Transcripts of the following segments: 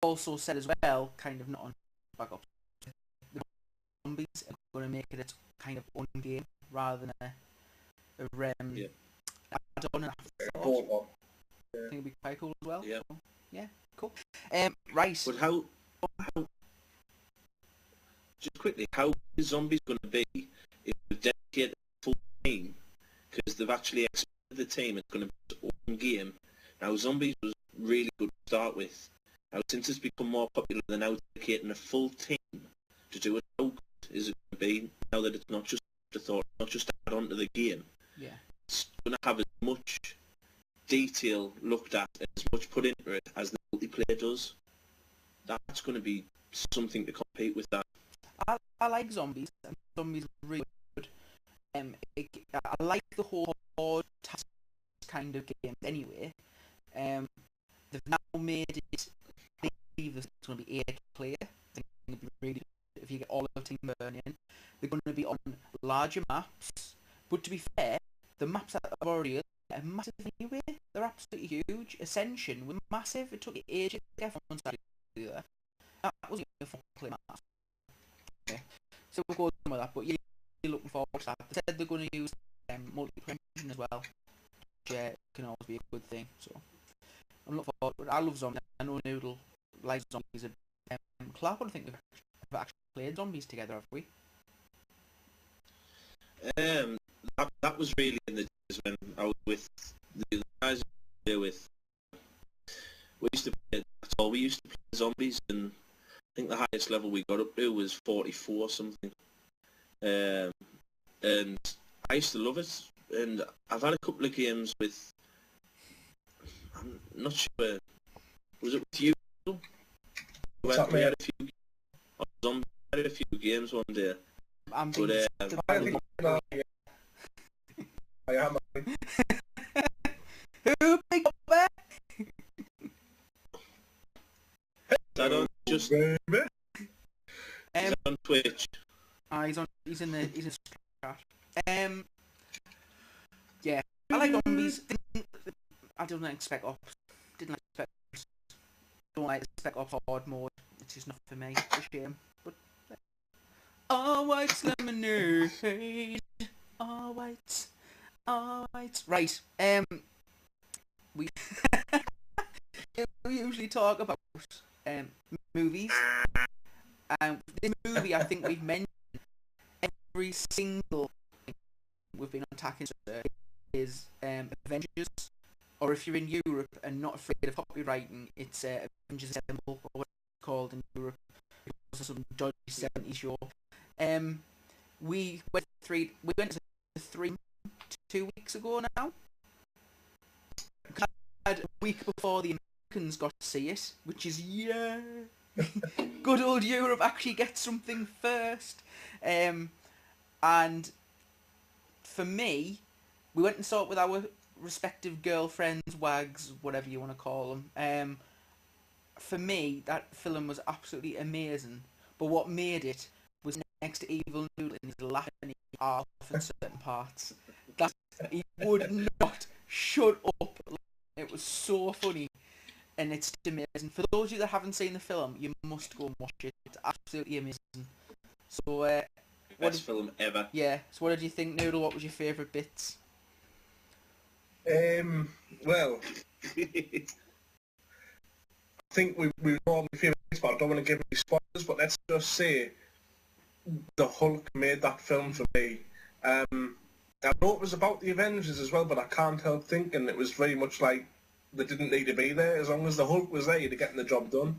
also said as well, kind of not on back up, the zombies are going to make it its kind of own game rather than a Yeah. add-on and Board one. I think it'd be quite cool as well. Yeah. So, yeah, cool. Right. But how just quickly, how is zombies going to be if we dedicate a full team? Because they've actually expanded the team. It's going to be its own game. Now, zombies was really good to start with. Now, since it's become more popular, they're now dedicating a full team to do it. How good is it going to be now that it's not just a thought, not just add on to the game? Yeah. It's going to have as much detail looked at, as much put into it as the multiplayer does. That's going to be something to compete with that. I like zombies. Zombies are really good. I like the whole hard task kind of game anyway. They've now made it. I believe there's going to be 8 player. I think it'd be really good if you get all of the team burning. They're going to be on larger maps, but to be fair, the maps that I've already are massive anyway. They're absolutely huge. Ascension was massive. It took ages to get from one side to the other. That wasn't a 4-player map. Okay. So we'll go on with that, but yeah, you're looking forward to that. They said they're going to use multiplayer engine as well, which can always be a good thing. So I'm looking forward to it. I love zombies. I know Noodle likes zombies. Clark, I don't think we've actually played zombies together, have we? That was really in the days when I was with the guys I was with. We used to play, that's all, we used to play zombies, and I think the highest level we got up to was 44 or something. And I used to love it, and I've had a couple of games with, I'm not sure, was it with you? We had a few zombies, we had a few games one day. Who picked up there? I don't just on Twitch. He's in chat. Yeah, I like zombies. I didn't expect ops. Don't like spec ops hard mode. It's just not for me. It's a shame. But all whites lemonade. All whites. Right. We usually talk about movies. This movie, I think we've mentioned every single thing we've been on Tack is Avengers, or if you're in Europe and not afraid of copywriting, it's Avengers Assemble, or what it's called in Europe. It's some dodgy 70s show. We went to 3 2 weeks ago now. A week before the Americans got to see it, which is good old Europe actually gets something first. And for me, we went and saw it with our respective girlfriends, wags, whatever you want to call them. For me, that film was absolutely amazing. But what made it was next to Evil Noodle, and he's laughing off in certain parts. That he would not shut up. It was so funny, and it's amazing. For those of you that haven't seen the film, you must go and watch it. It's absolutely amazing. So, best film ever. Yeah. So, what did you think, Noodle? What was your favourite bits? Well, I think we know all my favourite bits, but I don't want to give any spoilers. But let's just say the Hulk made that film for me. I know it was about the Avengers as well, but I can't help thinking it was very much like they didn't need to be there. As long as the Hulk was there, you'd have getting the job done.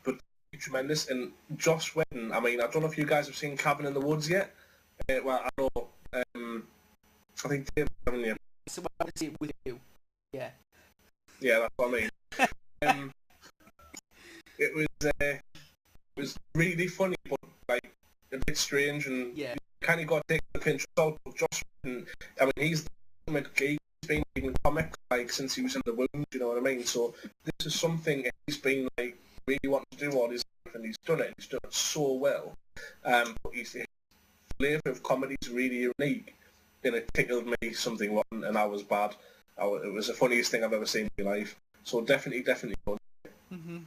But tremendous. And Joss Whedon, I mean, I don't know if you guys have seen Cabin in the Woods yet. Well, I know, I think Dave, haven't you? So I want to see it with you. Yeah. Yeah, that's what I mean. It was really funny, but like a bit strange, and yeah. You kind of got to take the pinch of salt. Josh, I mean, he's been in comics like since he was in the womb. You know what I mean? So this is something he's been like really wanting to do all his life, and he's done it. He's done it so well. But his flavor of comedy is really unique, and it tickled me something rotten, and I was bad. It was the funniest thing I've ever seen in my life. So definitely fun. Mm-hmm.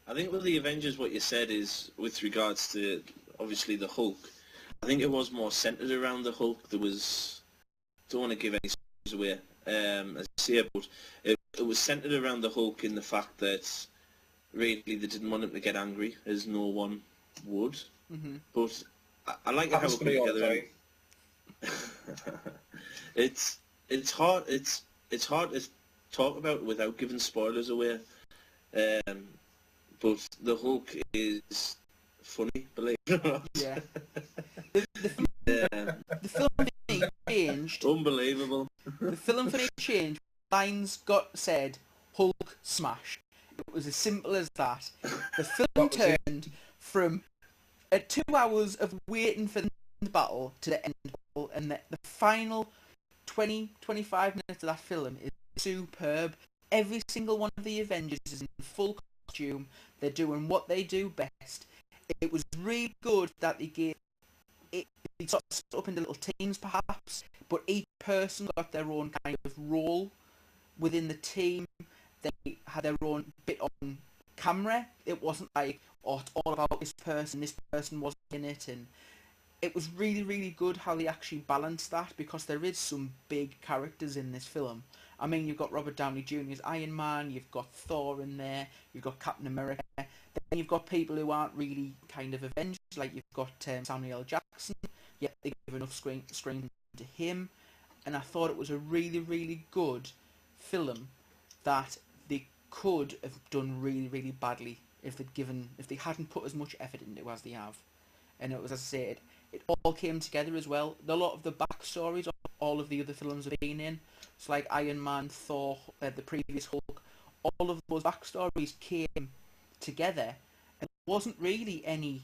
I think with the Avengers, what you said is, with regards to, obviously, the Hulk, I think it was more centred around the Hulk. There was, don't want to give any spoilers away, as I say, but it was centred around the Hulk in the fact that, really, they didn't want him to get angry, as no one would. Mm-hmm. But I like how it Happens come to me all the together. time. It's hard to talk about without giving spoilers away. But the Hulk is funny, believe it or not. Yeah. The film for me changed. Unbelievable. The film for me changed. Lines got said, Hulk smash. It was as simple as that. The film That was it. turned from 2 hours of waiting for the battle to the end battle, and the final 20-25 minutes of that film is superb. Every single one of the Avengers is in full costume. They're doing what they do best. It was really good that they gave it sort of split up into little teams perhaps, but each person got their own kind of role within the team. They had their own bit on camera. It wasn't like, oh, it's all about this person wasn't in it, and it was really, really good how they actually balanced that, because there is some big characters in this film. I mean, you've got Robert Downey Jr. as Iron Man, you've got Thor in there, you've got Captain America, then you've got people who aren't really kind of Avengers, like you've got Samuel L. Jackson, yet they give enough screen to him, and I thought it was a really, really good film that they could have done really, really badly if they hadn't put as much effort into it as they have. And it was, as I say, it all came together as well. A lot of the backstories of all of the other films have been in. It's like Iron Man, Thor, the previous Hulk. All of those backstories came together, and there wasn't really any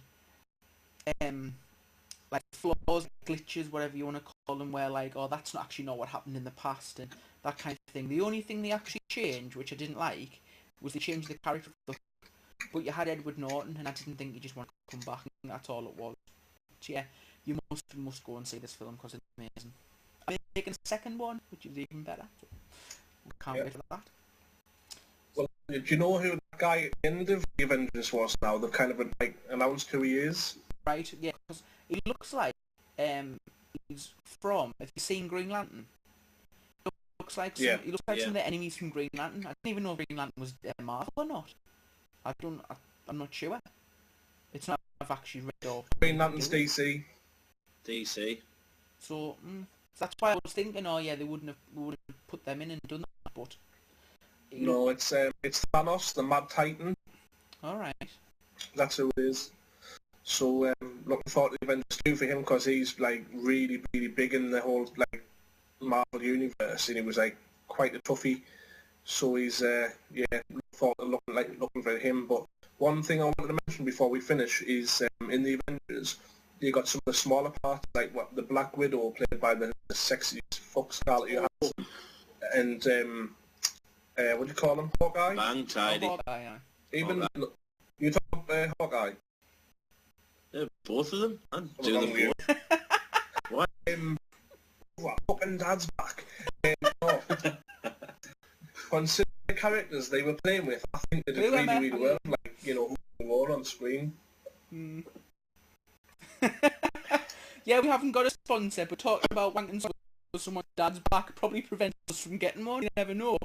like flaws, glitches, whatever you want to call them, where like, oh, that's not actually not what happened in the past and that kind of thing. The only thing they actually changed, which I didn't like, was they changed the character of the Hulk. But you had Edward Norton, and I didn't think you just want to come back, and that's all it was. So yeah, you must go and see this film because it's amazing. I'm making a second one, which is even better. Can't wait for that. Well, do you know who that guy in the Avengers was now? They've kind of like announced who he is. Right, yeah, because he looks like he's from. Have you seen Green Lantern? He looks like some of the enemies from Green Lantern. I didn't even know Green Lantern was Marvel or not. I'm not sure. It's not. I've actually read all. Green Lantern's DC. DC. So that's why I was thinking, oh yeah, they wouldn't have put them in and done that, but no, it's Thanos, the Mad Titan. All right. That's who it is. So looking forward to the Avengers 2 for him, because he's like really, really big in the whole like Marvel universe, and he was like quite a toughie. So he's looking forward to looking for him. But one thing I wanted to mention before we finish is in the Avengers, you got some of the smaller parts, like the Black Widow, played by the sexiest fuck Scarlett Johansson, and what do you call him, Hawkeye? Bang tidy. Hawkeye, yeah. Even you talk Hawkeye. Yeah, both of them. I'd do them both. What? Fucking dad's back. No. Consider the characters they were playing with, I think they did really, really well. Like, who they were on screen. Yeah, we haven't got a sponsor, but talking about wanking someone's dad's back probably prevents us from getting more. You never know.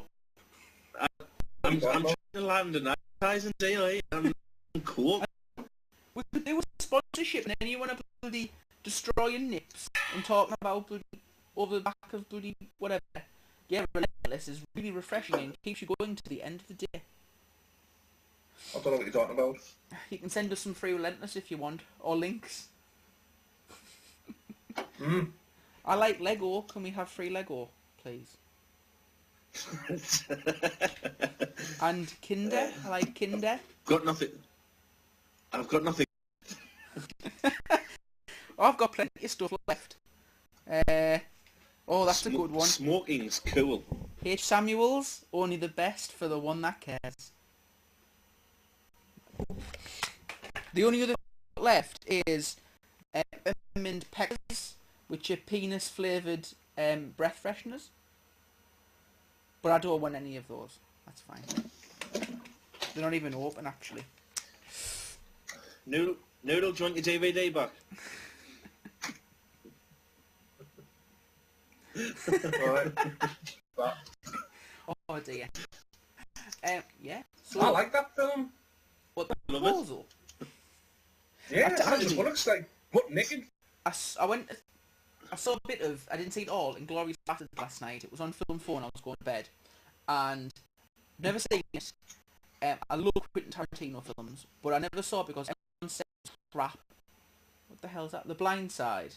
I'm trying to land an advertising deal, eh? I'm cool. We could do a sponsorship, and then you want to bloody destroying nips and talking about bloody over the back of bloody whatever. Yeah, Relentless is really refreshing and keeps you going to the end of the day. I don't know what you're talking about. You can send us some free Relentless if you want, or links. I like Lego. Can we have free Lego, please? And Kinder. I like Kinder. Got nothing. I've got nothing. I've got plenty of stuff left. Oh, that's a good one. Smoking's cool. H. Samuels, only the best for the one that cares. The only other left is Peppermint Peckers, which are penis-flavoured breath fresheners. But I don't want any of those. That's fine. They're not even open, actually. Noodle, do you want your DVD back? Right. But Oh dear. Yeah. So I like that film. what the Love it. proposal? Yeah, I- Sandra Bullock's like butt naked. I saw a bit of. I didn't see it all. Inglourious Basterds last night. It was on Film 4 and I was going to bed, and never seen it. I love Quentin Tarantino films, but I never saw it because everyone said it was crap. What the hell is that? The Blind Side.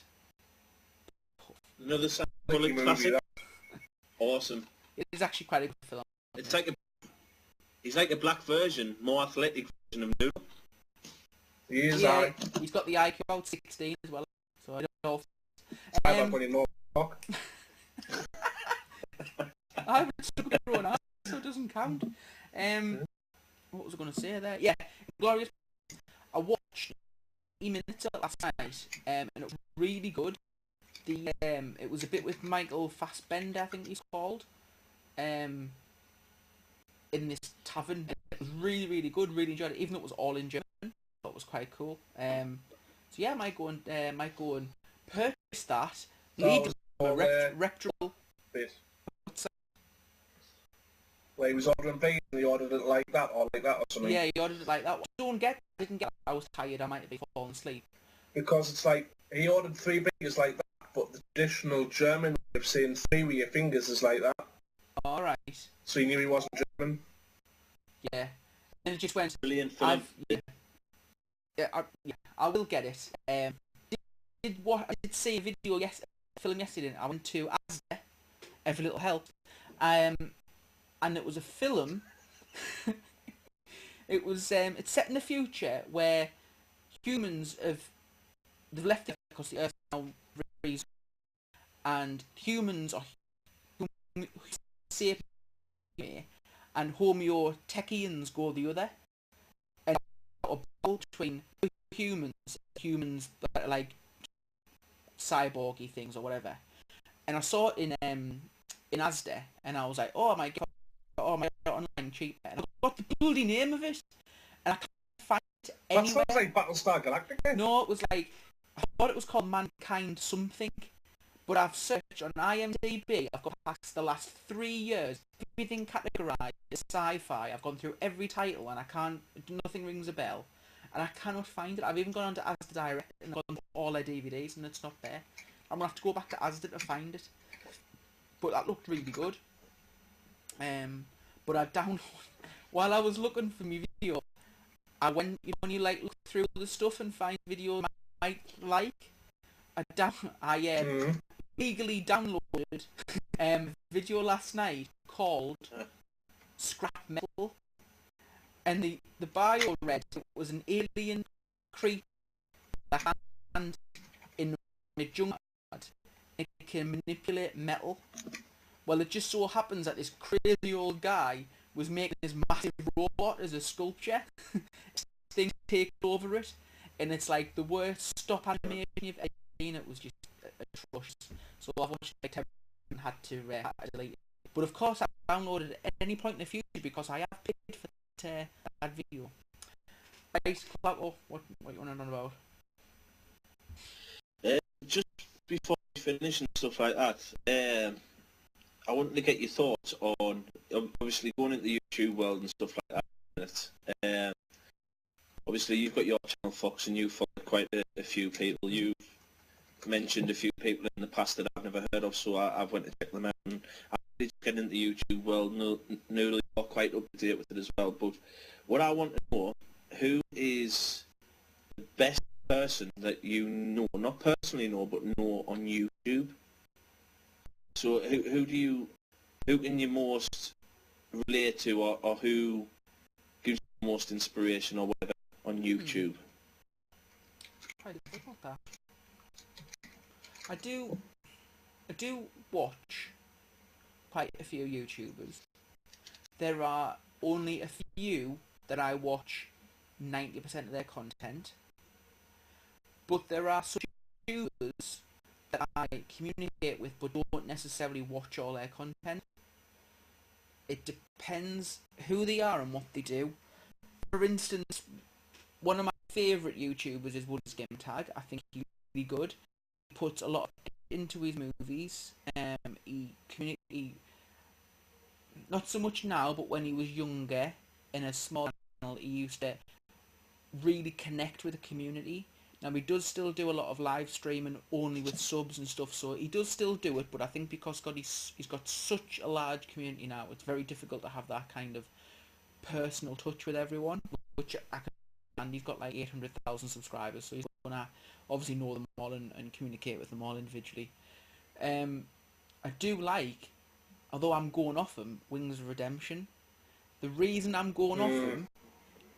Another Sandra Like Bullock movie, classic. that. Awesome. It is actually quite a good film. It's like he's like a black version, more athletic version of Noodle. He is. Yeah, he's got the IQ about 16 as well. So I don't know. I don't really know. Fuck. I haven't stuck a grown up, so it doesn't count. What was I going to say there? Yeah, Glorious. I watched 80 minutes of it last night, and it was really good. It was a bit with Michael Fassbender, I think he's called, in this tavern. It was really, really good. Really enjoyed it, even though it was all in German. I thought it was quite cool. So yeah, I might go and purchase that. Legal, reputable. Bit. Where he was ordering beans and he ordered it like that or something. Yeah, he ordered it like that. I didn't get it. I was tired. I might have been falling asleep. Because it's like, he ordered 3 beers like that, but the traditional German way of saying 3 with your fingers is like that. Alright. So he knew he wasn't German. Yeah. And it just went, Brilliant film. I will get it. I did see a film yesterday. I went to Asda, Every Little Help, and it was a film. It's set in the future where they've left it because the Earth now freezes, and humans are safe, and Homo techians go the other, and a battle between humans that are like cyborgy things or whatever. And I saw it in Asda, and I was like, oh my god, online cheaper, and I got the bloody name of it, and I can't find it That anywhere. sounds like Battlestar Galactica. No, it was like, I thought it was called Mankind something, but I've searched on IMDb, I've got past the last 3 years, everything categorised as sci-fi. I've gone through every title and nothing rings a bell, and I cannot find it. I've even gone on to Asda Direct and gone through all their DVDs and it's not there. I'm going to have to go back to Asda to find it. But that looked really good. But I downloaded, while I was looking for my video, I went, when you like look through the stuff and find videos I might like, I legally downloaded a video last night called Scrap Metal, and the bio read it was an alien creature that had in a junkyard. It can manipulate metal. Well, it just so happens that this crazy old guy was making this massive robot as a sculpture. Things take over it, and it's like the worst stop animation you've ever seen. It was just atrocious. So I've watched like 10 and had to delete it. But of course, I downloaded it at any point in the future because I have paid for that video. Right, Clarko, what you want to know about? Just before we finish and stuff like that, I wanted to get your thoughts on, obviously going into the YouTube world and stuff like that. Obviously you've got your channel, Fox, and you've followed quite a few people. You've mentioned a few people in the past that I've never heard of, so I've went to check them out. And I did get into the YouTube world, Noodle, you're quite up to date with it as well. But what I want to know, who is the best person that you know, not personally know, but know on YouTube? So who can you most relate to, or who gives you the most inspiration or whatever on YouTube? Try to think about that. I do watch quite a few YouTubers. There are only a few that I watch 90% of their content, but there are some YouTubers that I communicate with but don't necessarily watch all their content. it depends who they are and what they do. For instance, one of my favourite YouTubers is Woody's Game Tag. I think he's really good. He puts a lot into his movies. He not so much now, but when he was younger, in a small channel, he used to really connect with the community. Now, he does still do a lot of live streaming only with subs and stuff, so he does still do it, but I think because he's got such a large community now, it's very difficult to have that kind of personal touch with everyone, which I can understand. He's got like 800,000 subscribers, so he's going to obviously know them all and communicate with them all individually. I do like, although I'm going off him, Wings of Redemption. The reason I'm going off him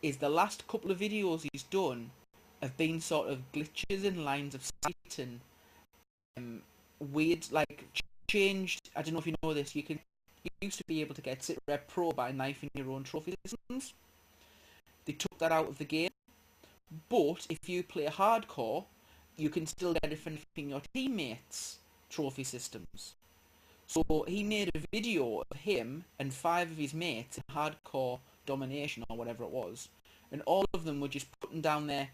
is the last couple of videos he's done have been sort of glitches in lines of sight and weird, like, changed. I don't know if you know this. You used to be able to get Insert Ep7 by knifing your own trophy systems. They took that out of the game, but if you play hardcore, you can still get it for knifing your teammates' trophy systems. So he made a video of him and 5 of his mates in hardcore domination or whatever it was, and all of them were just putting down there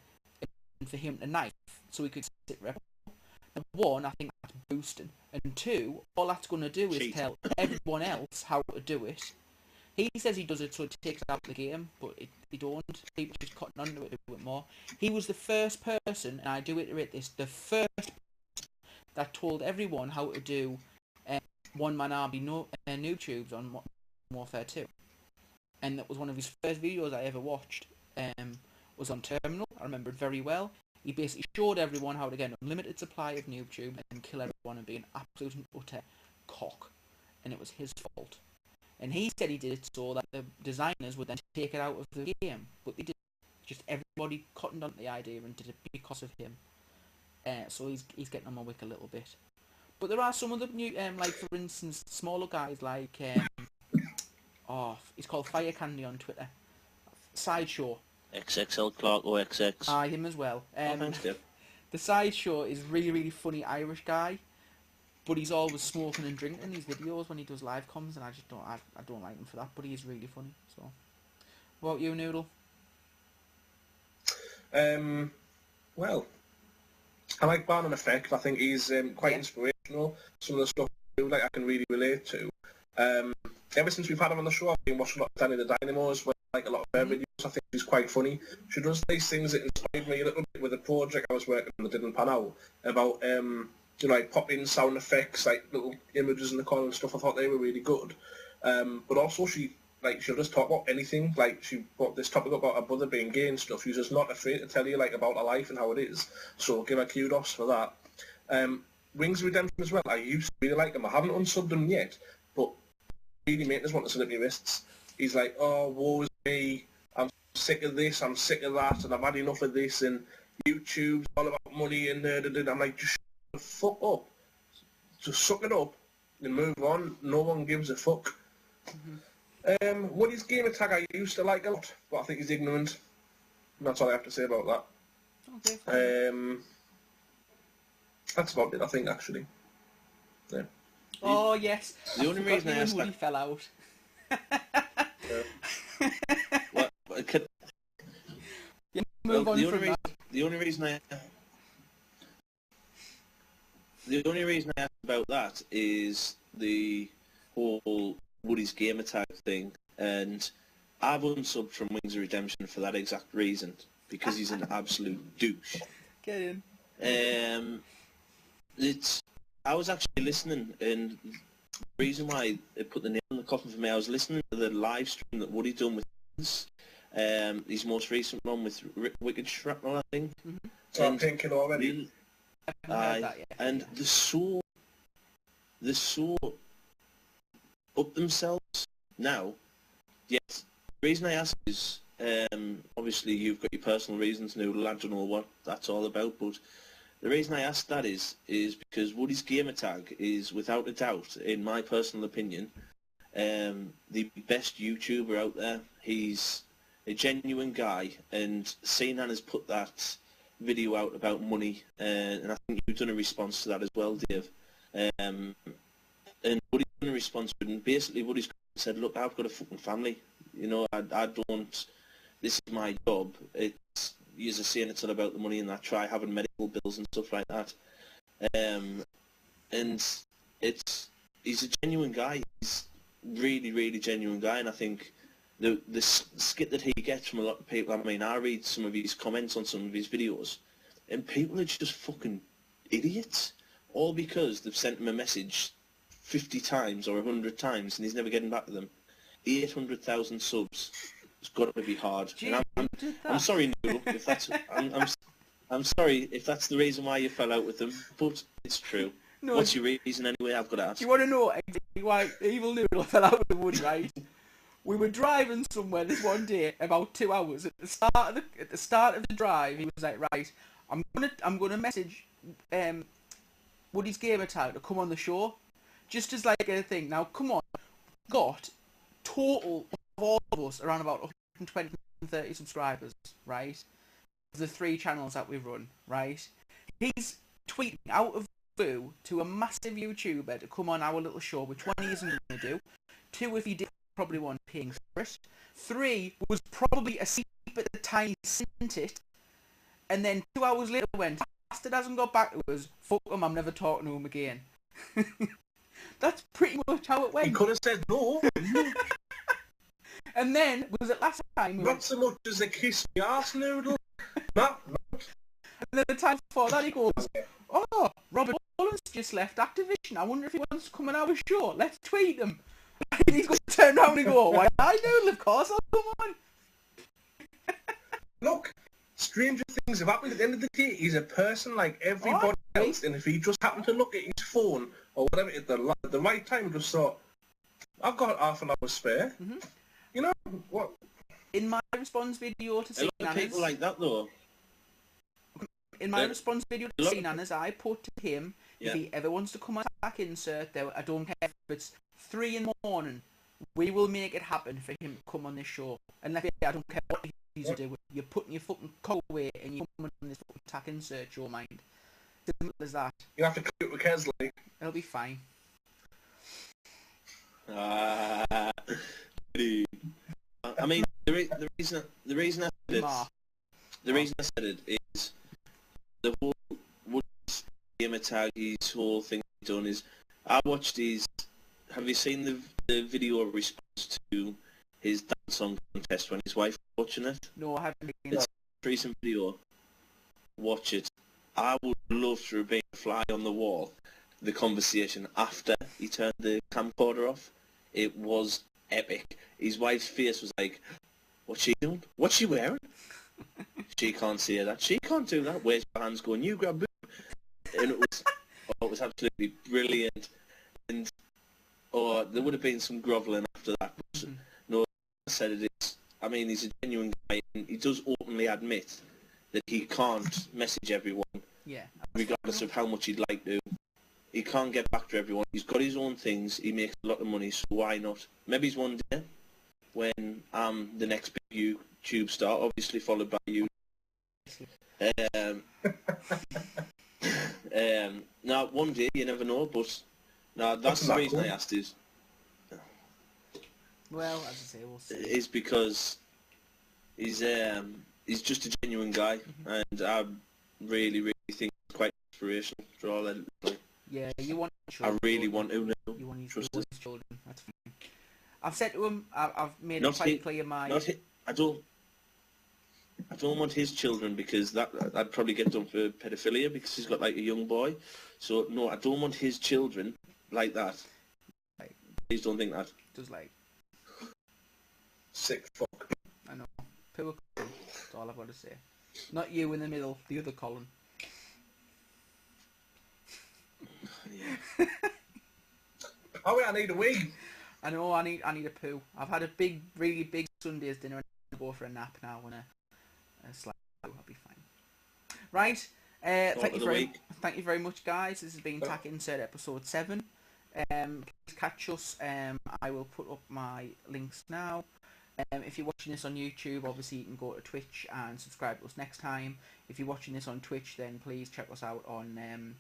for him to knife, so he could sit rep. And 1, I think that's boosting, and 2, all that's going to do is tell everyone else how to do it. He says he does it so it takes it out of the game, but they don't. People just cotton onto it, do it more. He was the first person, and I do iterate this, the first person that told everyone how to do one-man army noob tubes on Modern Warfare 2. And that was one of his first videos I ever watched. Was on Terminal. I remember it very well. He basically showed everyone how to get an unlimited supply of noob tube and kill everyone and be an absolute and utter cock. And it was his fault. And he said he did it so that the designers would then take it out of the game. But they didn't. Just everybody cottoned on the idea and did it because of him. So he's getting on my wick a little bit. But there are some other new, like for instance, smaller guys like, he's called Fire Candy on Twitter. Sideshow. XXL Clark OXX. Him as well. Thanks, Dave. The Sideshow is really, really funny Irish guy, but he's always smoking and drinking in his videos when he does live comms, and I just don't, I don't like him for that, but he is really funny, so. What about you, Noodle? Well, I like Barnum Effect. I think he's quite inspirational. Some of the stuff he do, like, I can really relate to. Ever since we've had him on the show, I've been watching a lot of Danny the Dynamo as well, like a lot of her videos. I think he's quite funny. She does these things that inspired me a little bit with a project I was working on that didn't pan out, about like pop-in sound effects, like little images in the corner and stuff. I thought they were really good. But also she'll just talk about anything. Like, she brought this topic about her brother being gay and stuff. She's just not afraid to tell you, like, about her life and how it is. So give her kudos for that. Wings of Redemption as well. I used to really like him. I haven't unsubbed him yet, but really making us want to slip your wrists. He's like, oh, woe is me. I'm sick of this. I'm sick of that, and I've had enough of this. And YouTube's all about money and I'm like, just shut the fuck up. Just suck it up and move on. No one gives a fuck. Woody's gamer tag I used to like a lot, but I think he's ignorant. And that's all I have to say about that. Okay. That's about it, I think, actually. Yeah. Oh yes. The only reason I asked Woody fell out. The only reason I asked about that is the whole Woody's gamer tag thing, and I've unsubbed from Wings of Redemption for that exact reason, because he's an absolute douche. Get in. I was actually listening, and the reason why it put the nail in the coffin for me, I was listening to the live stream that Woody done with his most recent one with Wicked Shrapnel, I think. So I'm thinking already. And they're so up themselves now. Yes, the reason I ask is, obviously you've got your personal reasons, Noodle, I don't know what that's all about, but the reason I ask that is because Woody's gamer tag is, without a doubt, in my personal opinion, the best YouTuber out there. He's a genuine guy, and Sinan has put that video out about money, and I think you've done a response to that as well, Dave. And Woody's done a response to it, and basically Woody's said, look, I've got a fucking family. You know, I don't. This is my job. It's, you're saying it's all about the money and that. Try having medical bills and stuff like that. And he's a genuine guy. He's really, really genuine guy, and I think the skit that he gets from a lot of people. I mean, I read some of his comments on some of his videos, and people are just fucking idiots, all because they've sent him a message 50 times or 100 times, and he's never getting back to them. 800,000 subs. It's got to be hard. Gee, And I'm sorry, Noodle, if that's I'm sorry if that's the reason why you fell out with them, but it's true. No, What's your reason anyway? I've got to ask. do you want to know exactly why Evil Noodle fell out with the Woody, right? We were driving somewhere this one day, about 2 hours. At the start of the drive, he was like, right, I'm gonna message Woody's Gamer Tag to come on the show, just as like a thing. Now, come on, got total of all of us around about 120, 130 subscribers, right? Of the 3 channels that we run, right? He's tweeting out of blue to a massive YouTuber to come on our little show, which one he isn't going to do. 2, if he did, probably one paying for it. 3 was probably asleep at the time he sent it, and then 2 hours later went, bastard hasn't got back to us, fuck him, I'm never talking to him again. That's pretty much how it went. He could have said no. And then, was it last time? Not so much as a kiss me arse, Noodle. Not. And then the time before that he goes, oh, Robert Mullins just left Activision. I wonder if he wants to come on our show. Let's tweet him. And he's going to turn around and go, why I Noodle, of course I'll come on. Look, stranger things have happened. At the end of the day, he's a person like everybody else, and if he just happened to look at his phone or whatever at the right time, just thought, I've got half an hour spare. Mm-hmm. You know what? In my response video to A lot of Nanas, people like that though. in my response video to Nanas, I put to him, if he ever wants to come on back Insert, I don't care if it's 3 in the morning, we will make it happen for him to come on this show. And like, I don't care what he's doing. You're putting your fucking coat away and you're coming on this fucking tack Insert show, mind. Simple as that. You have to cook it with Kesley. It'll be fine. I mean, the reason I said it is the whole Woody's Gamer Tag, his whole thing he's done is, I watched his. Have you seen the video response to his dance song contest when his wife was watching it? No, I haven't seen It's that. a recent video. Watch it. I would love to have been a fly on the wall. The conversation after he turned the camcorder off, it was epic. His wife's face was like, what's she doing? What's she wearing? She can't say that. She can't do that. Where's your hands going? You grab boom. And it was absolutely brilliant. And there would have been some grovelling after that. But no, I said it is. I mean, he's a genuine guy, and he does openly admit that he can't message everyone, regardless of how much he'd like to. He can't get back to everyone. He's got his own things. He makes a lot of money, so why not? Maybe it's one day when I'm the next big YouTube star, obviously followed by you. Now, one day, you never know, but no, that's the reason I asked is... Well, as I say, we'll see. Is because he's just a genuine guy, and I really, really think it's quite inspirational for all that. Yeah, you want I really want to know. You want Trust his children. That's fine. I've said to him, I've made it quite clear I don't want his children because I'd probably get done for pedophilia because he's got like a young boy. So no, I don't want his children like that. Right. Please don't think that. Just like, Sick fuck. I know. Poor Colin. That's all I've got to say. Not you in the middle, the other Colin. Yeah. Oh wait, I need a wee. I know, I need a poo. I've had a really big Sunday's dinner and I go for a nap now and a slap. I'll be fine. Right. Thank you very much, guys. This has been Tack Insert episode 7. Please catch us. I will put up my links now. If you're watching this on YouTube, obviously you can go to Twitch and subscribe to us next time. If you're watching this on Twitch, then please check us out on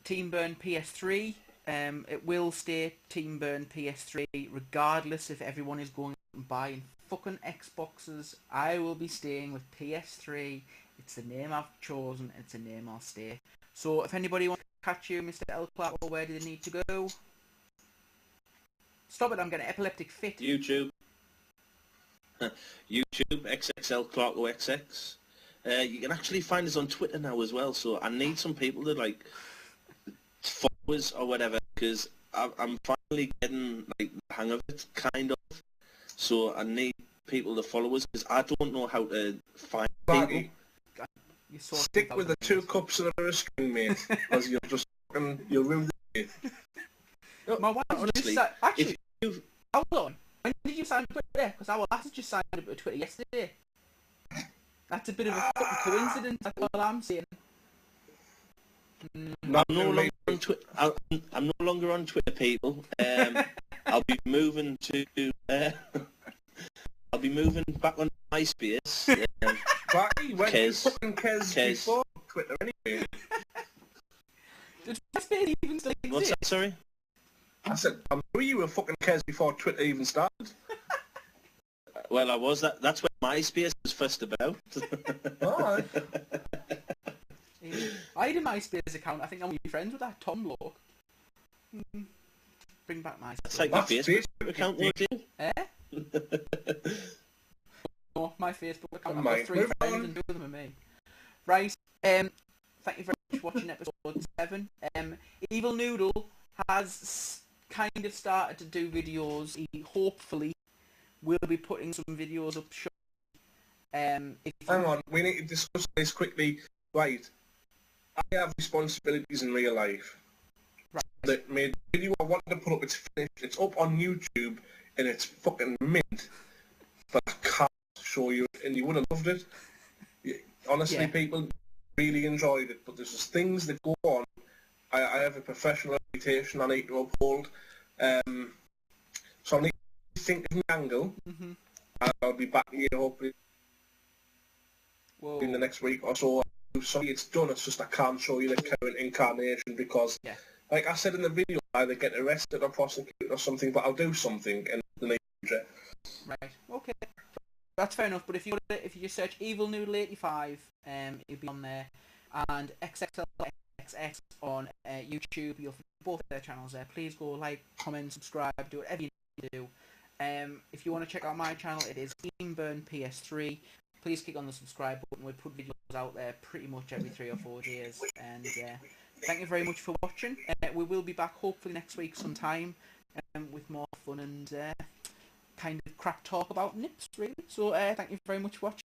Team Burn PS3. it will stay Team Burn PS3 regardless if everyone is going and buying fucking Xboxes. I will be staying with PS3. It's the name I've chosen. It's the name I'll stay. So if anybody wants to catch you, Mr. L. Clark, or where do they need to go? Stop it! I'm getting an epileptic fit. YouTube. YouTube, XXL Clark XX. You can actually find us on Twitter now as well, so I need some people to like follow us or whatever, because I'm finally getting like the hang of it, kind of. So I need people to follow us, because I don't know how to find people. Stick with the 2 cups and a string, mate, because you're just you'll ruin it. No, my wife honestly, just actually, if hold on. When did you sign up to Twitter? Because our lass just signed up to Twitter yesterday. That's a bit of a fucking coincidence, that's all I'm saying. I'm no longer on Twitter. I'm no longer on Twitter, people. I'll be moving to. I'll be moving back on MySpace. Why? When you fucking Kez before Twitter anyway? Did MySpace even still exist? What's that? Sorry. I said, I'm sure you were fucking Kez before Twitter even started. Well, I was. That's when MySpace was first about. Alright. I had a MySpace account. I think I'm really friends with that Tom bloke. Bring back MySpace. That's like my Facebook account, would you? Eh? No, my Facebook account. I've Mate, got 3 move friends on. and 2 of them are me. Right. Thank you very much for watching episode 7. Evil Noodle has kind of started to do videos. He hopefully will be putting some videos up shortly. Hang on, we need to discuss this quickly. Right. I have responsibilities in real life. Right. The video I wanted to put up, it's finished. It's up on YouTube, and it's fucking mint. But I can't show you it, and you would have loved it. Honestly, Yeah. people really enjoyed it, but there's just things that go on. I have a professional reputation I need to uphold. So I need to think of an angle, and I'll be back here hopefully in the next week or so. Sorry, it's done. It's just I can't show you the current incarnation because, like I said in the video, I either get arrested or prosecuted or something. But I'll do something in the future. Right. Okay. That's fair enough. But if you just search Evil Noodle 85, it'll be on there, and XXLXX on YouTube. You'll find both their channels there. Please go like, comment, subscribe, do whatever you need to do. If you want to check out my channel, it is Team Burn PS3. Please click on the subscribe button. We put videos out there pretty much every 3 or 4 days. And thank you very much for watching. We will be back hopefully next week sometime with more fun and kind of crap talk about nips, really. So thank you very much for watching.